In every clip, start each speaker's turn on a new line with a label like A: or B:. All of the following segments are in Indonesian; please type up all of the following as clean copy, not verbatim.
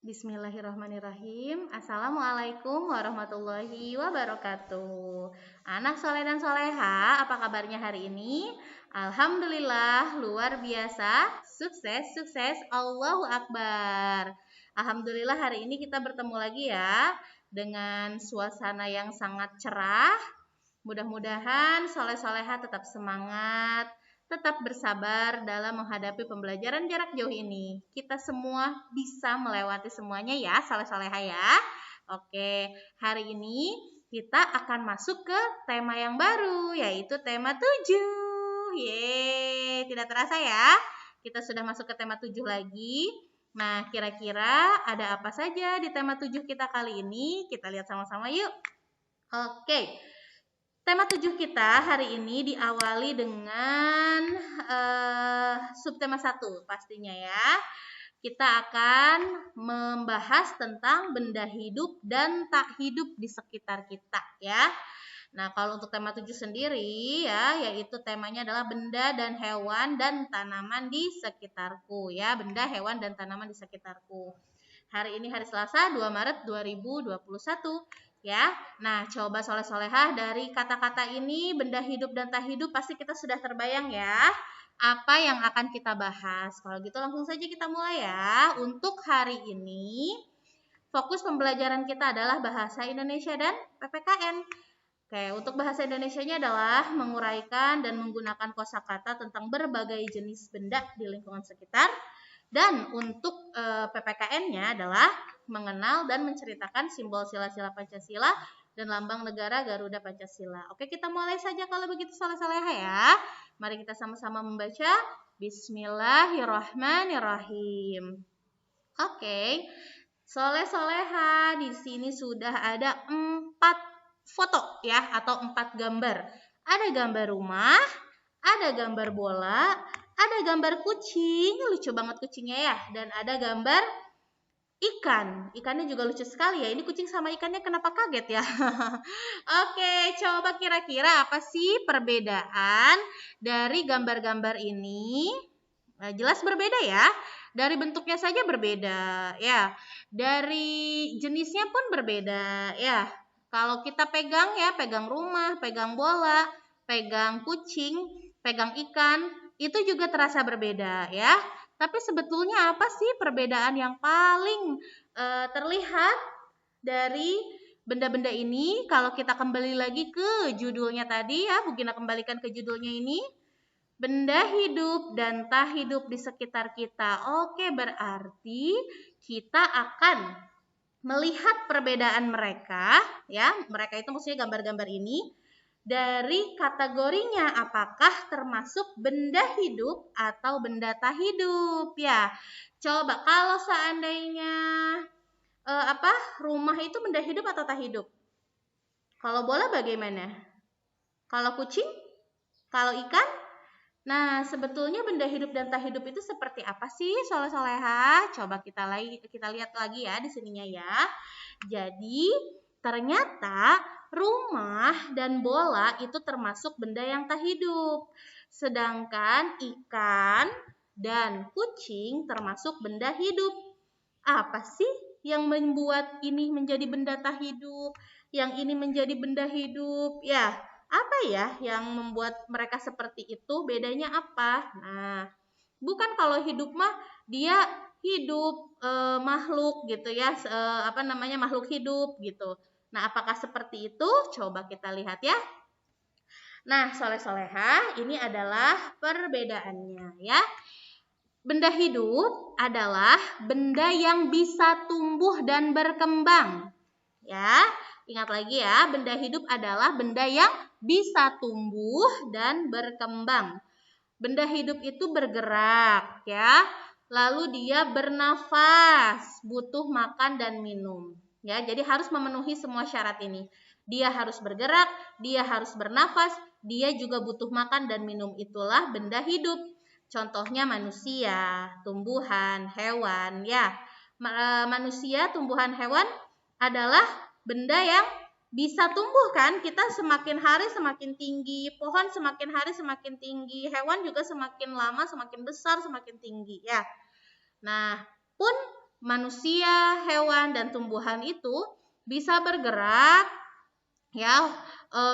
A: Bismillahirrahmanirrahim. Assalamualaikum warahmatullahi wabarakatuh. Anak soleh dan soleha, apa kabarnya hari ini? Alhamdulillah, luar biasa. Sukses, sukses. Allahu Akbar. Alhamdulillah hari ini kita bertemu lagi ya dengan suasana yang sangat cerah. Mudah-mudahan soleh-soleha tetap semangat, tetap bersabar dalam menghadapi pembelajaran jarak jauh ini. Kita semua bisa melewati semuanya ya, soleh-soleha ya. Oke, hari ini kita akan masuk ke tema yang baru, yaitu tema 7. Yeay, tidak terasa ya. Kita sudah masuk ke tema 7 lagi. Nah, kira-kira ada apa saja di tema 7 kita kali ini? Kita lihat sama-sama yuk. Oke. Tema 7 kita hari ini diawali dengan subtema 1 pastinya ya. Kita akan membahas tentang benda hidup dan tak hidup di sekitar kita ya. Nah, kalau untuk tema 7 sendiri ya, yaitu temanya adalah benda dan hewan dan tanaman di sekitarku ya, benda, hewan dan tanaman di sekitarku. Hari ini hari Selasa 2 Maret 2021 ya. Nah, coba soleh-solehah dari kata-kata ini benda hidup dan tak hidup pasti kita sudah terbayang ya apa yang akan kita bahas. Kalau gitu langsung saja kita mulai ya. Untuk hari ini fokus pembelajaran kita adalah bahasa Indonesia dan PPKN. Oke, untuk bahasa Indonesianya adalah menguraikan dan menggunakan kosakata tentang berbagai jenis benda di lingkungan sekitar. Dan untuk PPKN-nya adalah mengenal dan menceritakan simbol sila-sila Pancasila dan lambang negara Garuda Pancasila. Oke, kita mulai saja kalau begitu soleh-soleha ya. Mari kita sama-sama membaca Bismillahirrahmanirrahim. Oke, soleh-soleha, di sini sudah ada 4 foto ya atau 4 gambar. Ada gambar rumah, ada gambar bola, ada gambar kucing, lucu banget kucingnya ya, dan ada gambar ikan. Ikannya juga lucu sekali ya. Ini kucing sama ikannya kenapa kaget ya? Oke, coba kira-kira apa sih perbedaan dari gambar-gambar ini? Nah, jelas berbeda ya. Dari bentuknya saja berbeda ya. Dari jenisnya pun berbeda ya. Kalau kita pegang ya, pegang rumah, pegang bola, pegang kucing, pegang ikan, itu juga terasa berbeda ya. Tapi sebetulnya apa sih perbedaan yang paling terlihat dari benda-benda ini? Kalau kita kembali lagi ke judulnya tadi ya, Bu Gina kembalikan ke judulnya ini. Benda hidup dan tak hidup di sekitar kita. Oke, berarti kita akan melihat perbedaan mereka ya. Mereka itu maksudnya gambar-gambar ini dari kategorinya, apakah termasuk benda hidup atau benda tak hidup ya. Coba kalau seandainya rumah itu benda hidup atau tak hidup? Kalau bola bagaimana? Kalau kucing? Kalau ikan? Nah, sebetulnya benda hidup dan tak hidup itu seperti apa sih, soleh-soleha? Coba kita lihat lagi ya di sininya ya. Jadi, ternyata rumah dan bola itu termasuk benda yang tak hidup. Sedangkan ikan dan kucing termasuk benda hidup. Apa sih yang membuat ini menjadi benda tak hidup, yang ini menjadi benda hidup? Ya, apa ya yang membuat mereka seperti itu? Bedanya apa? Nah, bukan kalau hidup mah dia hidup makhluk gitu ya, makhluk hidup gitu. Nah, apakah seperti itu? Coba kita lihat ya. Nah, soleh-soleha, ini adalah perbedaannya ya. Benda hidup adalah benda yang bisa tumbuh dan berkembang. Ya, ingat lagi ya, benda hidup adalah benda yang bisa tumbuh dan berkembang. Benda hidup itu bergerak ya. Lalu dia bernafas, butuh makan dan minum. Ya, jadi harus memenuhi semua syarat ini. Dia harus bergerak, dia harus bernafas, dia juga butuh makan dan minum. Itulah benda hidup. Contohnya manusia, tumbuhan, hewan ya. Manusia, tumbuhan, hewan adalah benda yang bisa tumbuh kan, kita semakin hari semakin tinggi, pohon semakin hari semakin tinggi, hewan juga semakin lama semakin besar semakin tinggi ya. Nah, pun manusia, hewan, dan tumbuhan itu bisa bergerak, ya,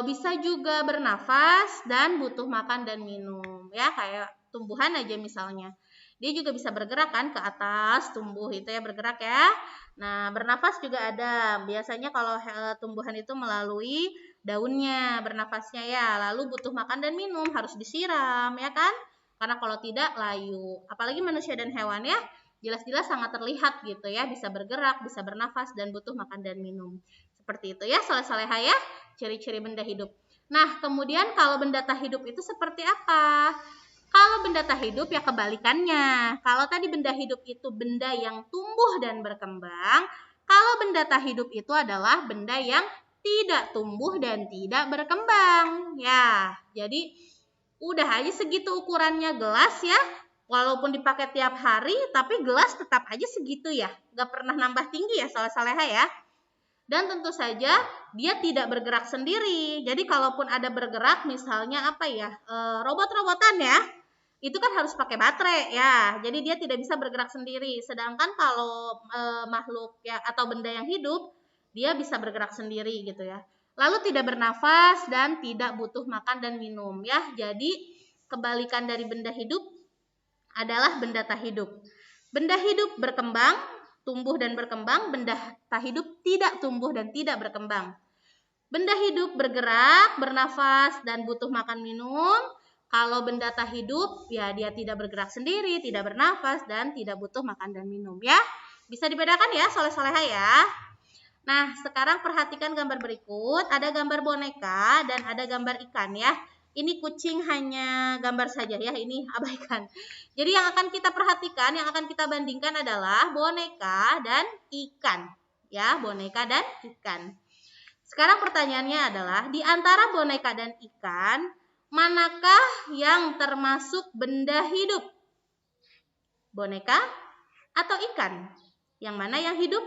A: bisa juga bernafas dan butuh makan dan minum, ya, kayak tumbuhan aja misalnya. Dia juga bisa bergerak kan ke atas, tumbuh itu ya bergerak ya. Nah, bernafas juga ada. Biasanya kalau tumbuhan itu melalui daunnya bernafasnya ya. Lalu butuh makan dan minum, harus disiram ya kan? Karena kalau tidak layu. Apalagi manusia dan hewan ya, jelas-jelas sangat terlihat gitu ya, bisa bergerak, bisa bernafas dan butuh makan dan minum. Seperti itu ya, soleh-soleha ya, ciri-ciri benda hidup. Nah, kemudian kalau benda tak hidup itu seperti apa? Kalau benda tak hidup ya kebalikannya. Kalau tadi benda hidup itu benda yang tumbuh dan berkembang, kalau benda tak hidup itu adalah benda yang tidak tumbuh dan tidak berkembang. Ya, jadi udah aja segitu ukurannya gelas ya. Walaupun dipakai tiap hari, tapi gelas tetap aja segitu ya. Gak pernah nambah tinggi ya, soleh-soleha ya. Dan tentu saja dia tidak bergerak sendiri. Jadi kalaupun ada bergerak, misalnya apa ya, robot-robotan ya, itu kan harus pakai baterai ya. Jadi dia tidak bisa bergerak sendiri. Sedangkan kalau makhluk ya atau benda yang hidup, dia bisa bergerak sendiri gitu ya. Lalu tidak bernafas dan tidak butuh makan dan minum ya. Jadi kebalikan dari benda hidup adalah benda tak hidup. Benda hidup berkembang, tumbuh dan berkembang, benda tak hidup tidak tumbuh dan tidak berkembang. Benda hidup bergerak, bernafas, dan butuh makan minum. Kalau benda tak hidup, ya dia tidak bergerak sendiri, tidak bernafas, dan tidak butuh makan dan minum ya. Bisa dibedakan ya, soleh-soleha ya. Nah, sekarang perhatikan gambar berikut. Ada gambar boneka dan ada gambar ikan ya. Ini kucing hanya gambar saja ya, ini abaikan. Jadi yang akan kita perhatikan, yang akan kita bandingkan adalah boneka dan ikan. Ya, boneka dan ikan. Sekarang pertanyaannya adalah, di antara boneka dan ikan, manakah yang termasuk benda hidup? Boneka atau ikan? Yang mana yang hidup?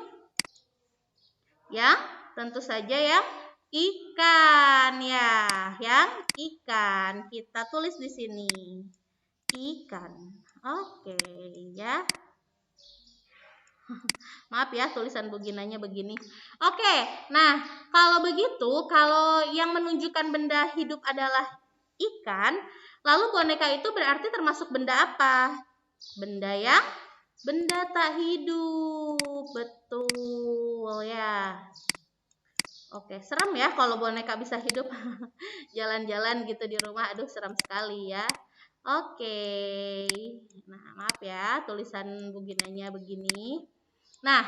A: Yang tentu saja yang ikan ya, yang ikan. Kita tulis di sini. Ikan. Oke, ya. Maaf ya, tulisan buginanya begini. Oke, nah kalau begitu, kalau yang menunjukkan benda hidup adalah ikan, lalu boneka itu berarti termasuk benda apa? Benda tak hidup, betul ya. Oke, serem ya kalau boneka bisa hidup jalan-jalan gitu di rumah, aduh serem sekali ya. Oke, nah maaf ya tulisan buginanya begini. Nah,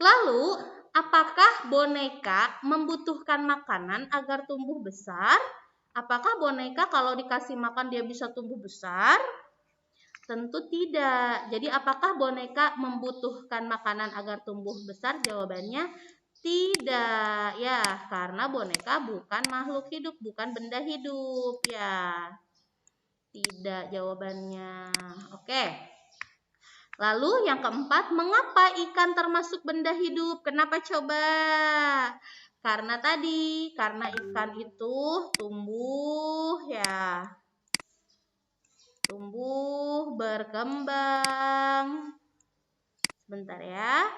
A: lalu apakah boneka membutuhkan makanan agar tumbuh besar? Apakah boneka kalau dikasih makan dia bisa tumbuh besar? Tentu tidak. Jadi apakah boneka membutuhkan makanan agar tumbuh besar? Jawabannya tidak. Ya, karena boneka bukan makhluk hidup, bukan benda hidup. Ya, tidak jawabannya. Oke. Lalu yang keempat, mengapa ikan termasuk benda hidup? Kenapa coba? Karena tadi, karena ikan itu tumbuh ya. Tumbuh, berkembang. Sebentar ya.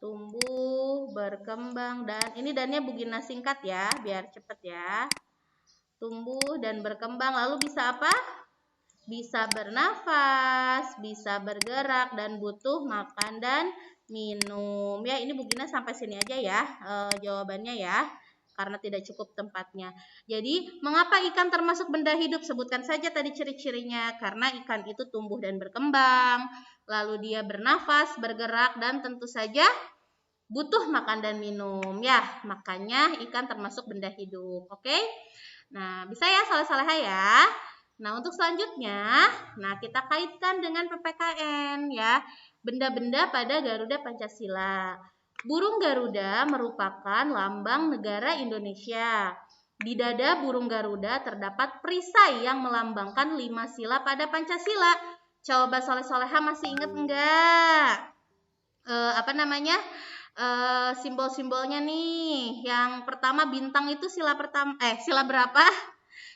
A: Tumbuh, berkembang, dan ini dannya bugina singkat ya, biar cepet ya. Tumbuh dan berkembang, lalu bisa apa? Bisa bernafas, bisa bergerak, dan butuh makan dan minum. Ya, ini bugina sampai sini aja ya jawabannya ya. Karena tidak cukup tempatnya. Jadi, mengapa ikan termasuk benda hidup? Sebutkan saja tadi ciri-cirinya. Karena ikan itu tumbuh dan berkembang, lalu dia bernafas, bergerak, dan tentu saja butuh makan dan minum. Ya, makanya ikan termasuk benda hidup. Oke? Nah, bisa ya soleh-soleha ya. Nah, untuk selanjutnya, nah kita kaitkan dengan PPKN ya. Benda-benda pada Garuda Pancasila. Burung Garuda merupakan lambang negara Indonesia. Di dada burung Garuda terdapat perisai yang melambangkan 5 sila pada Pancasila. Coba soleh-soleha masih ingat enggak? Simbol-simbolnya nih. Yang pertama bintang itu sila pertama. Sila berapa?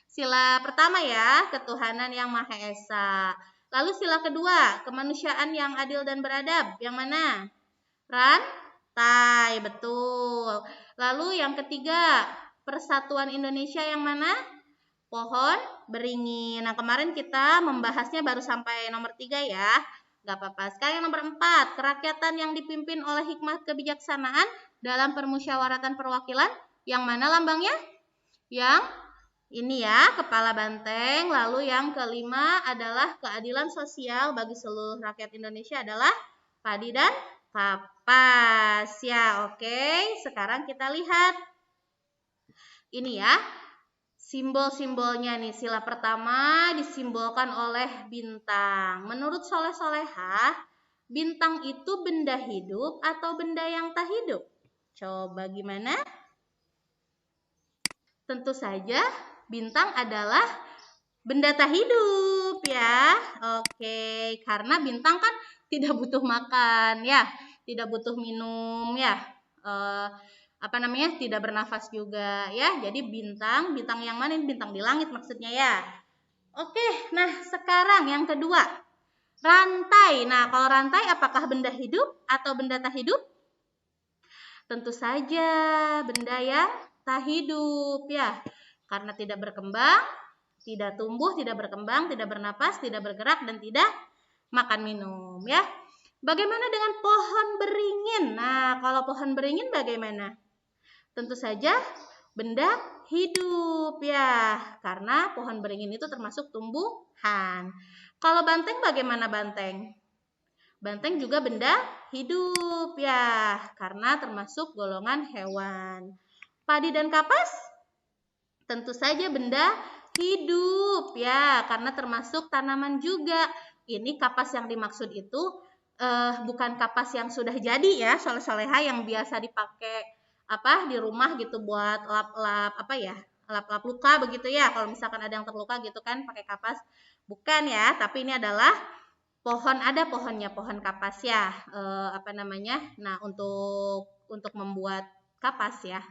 A: Sila pertama ya, ketuhanan yang Maha Esa. Lalu sila kedua, kemanusiaan yang adil dan beradab. Yang mana? Rantai, betul. Lalu yang ketiga, persatuan Indonesia yang mana? Pohon beringin. Nah, kemarin kita membahasnya baru sampai nomor 3 ya. Gak apa-apa. Sekarang yang nomor 4, kerakyatan yang dipimpin oleh hikmah kebijaksanaan dalam permusyawaratan perwakilan. Yang mana lambangnya? Yang ini ya, kepala banteng. Lalu yang kelima adalah keadilan sosial bagi seluruh rakyat Indonesia adalah padi dan kapas. Ya, oke. Sekarang kita lihat. Ini ya. Simbol-simbolnya nih, sila pertama disimbolkan oleh bintang. Menurut soleh-solehah, bintang itu benda hidup atau benda yang tak hidup? Coba gimana? Tentu saja bintang adalah benda tak hidup ya. Oke, karena bintang kan tidak butuh makan ya, tidak butuh minum ya. Tidak bernafas juga ya. Jadi bintang yang mana? Bintang di langit maksudnya ya. Oke, nah sekarang yang kedua, rantai. Nah, kalau rantai apakah benda hidup atau benda tak hidup? Tentu saja benda yang tak hidup ya. Karena tidak berkembang, tidak tumbuh, tidak berkembang, tidak bernapas, tidak bergerak, dan tidak makan minum ya. Bagaimana dengan pohon beringin? Nah, kalau pohon beringin bagaimana? Tentu saja benda hidup ya, karena pohon beringin itu termasuk tumbuhan. Kalau banteng bagaimana banteng? Banteng juga benda hidup ya, karena termasuk golongan hewan. Padi dan kapas? Tentu saja benda hidup ya, karena termasuk tanaman juga. Ini kapas yang dimaksud itu bukan kapas yang sudah jadi ya, soleh-soleha yang biasa dipakai di rumah gitu buat lap-lap lap-lap luka begitu ya. Kalau misalkan ada yang terluka gitu kan pakai kapas. Bukan ya, tapi ini adalah ada pohonnya, pohon kapas ya. Nah, untuk membuat kapas ya.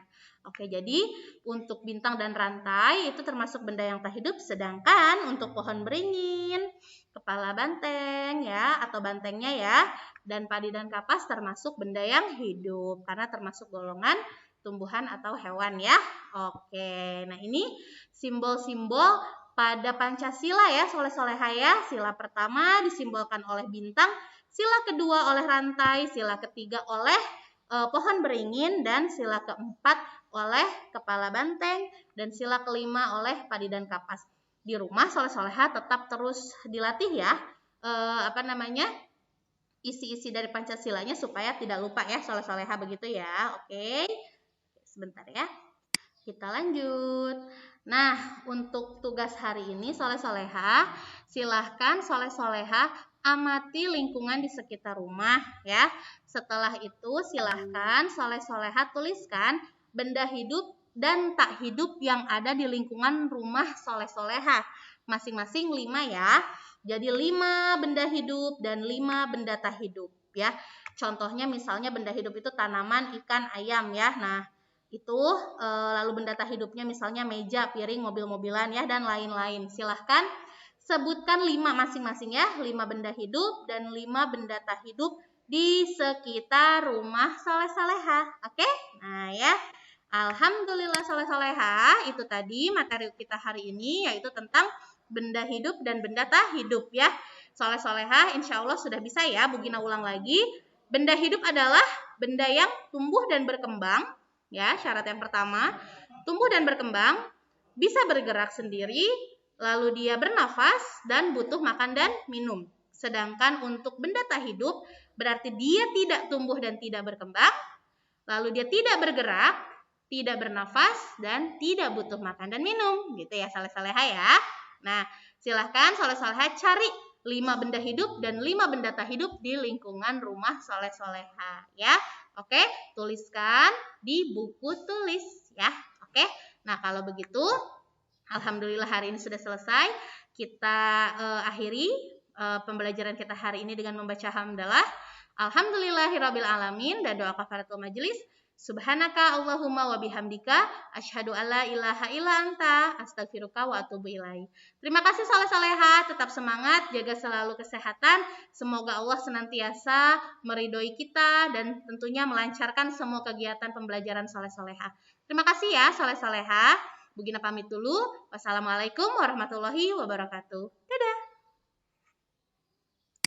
A: Oke, jadi untuk bintang dan rantai itu termasuk benda yang tak hidup, sedangkan untuk pohon beringin, kepala banteng ya atau bantengnya ya, dan padi dan kapas termasuk benda yang hidup karena termasuk golongan tumbuhan atau hewan ya. Oke, nah ini simbol-simbol pada Pancasila ya, soleh-soleha ya. Sila pertama disimbolkan oleh bintang, sila kedua oleh rantai, sila ketiga oleh pohon beringin, dan sila keempat oleh kepala banteng, dan sila kelima oleh padi dan kapas. Di rumah soleh-soleha tetap terus dilatih ya, isi-isi dari Pancasilanya supaya tidak lupa ya, soleh-soleha begitu ya. Oke, sebentar ya, kita lanjut. Nah, untuk tugas hari ini soleh-soleha, silahkan soleh-soleha amati lingkungan di sekitar rumah ya. Setelah itu silahkan soleh-soleha tuliskan benda hidup dan tak hidup yang ada di lingkungan rumah soleh-soleha. Masing-masing 5 ya. Jadi 5 benda hidup dan 5 benda tak hidup ya. Contohnya misalnya benda hidup itu tanaman, ikan, ayam ya. Nah, itu lalu benda tak hidupnya misalnya meja, piring, mobil-mobilan ya, dan lain-lain. Silahkan sebutkan 5 masing-masing ya, 5 benda hidup dan 5 benda tak hidup di sekitar rumah soleh-soleha. Oke? Nah ya, alhamdulillah soleh-soleha, itu tadi materi kita hari ini yaitu tentang benda hidup dan benda tak hidup ya. Soleh-soleha insya Allah sudah bisa ya. Bu Gina ulang lagi, benda hidup adalah benda yang tumbuh dan berkembang ya. Syarat yang pertama, tumbuh dan berkembang, bisa bergerak sendiri, lalu dia bernafas dan butuh makan dan minum. Sedangkan untuk benda tak hidup berarti dia tidak tumbuh dan tidak berkembang, lalu dia tidak bergerak, tidak bernafas, dan tidak butuh makan dan minum. Gitu ya soleh-soleha ya. Nah, silahkan soleh-soleha cari 5 benda hidup dan 5 benda tak hidup di lingkungan rumah soleh-soleha ya. Oke, tuliskan di buku tulis ya. Oke, nah kalau begitu alhamdulillah hari ini sudah selesai. Kita akhiri pembelajaran kita hari ini dengan membaca hamdalah. Alhamdulillahirabbil alamin, dan doa kafaratul majelis. Subhanaka Allahumma wa bihamdika asyhadu alla ilaha illa anta astaghfiruka wa atubu ilaik. Terima kasih soleh-soleha, tetap semangat, jaga selalu kesehatan. Semoga Allah senantiasa meridhoi kita dan tentunya melancarkan semua kegiatan pembelajaran soleh-soleha. Terima kasih ya soleh-soleha. Bu Gina pamit dulu. Wassalamualaikum warahmatullahi wabarakatuh.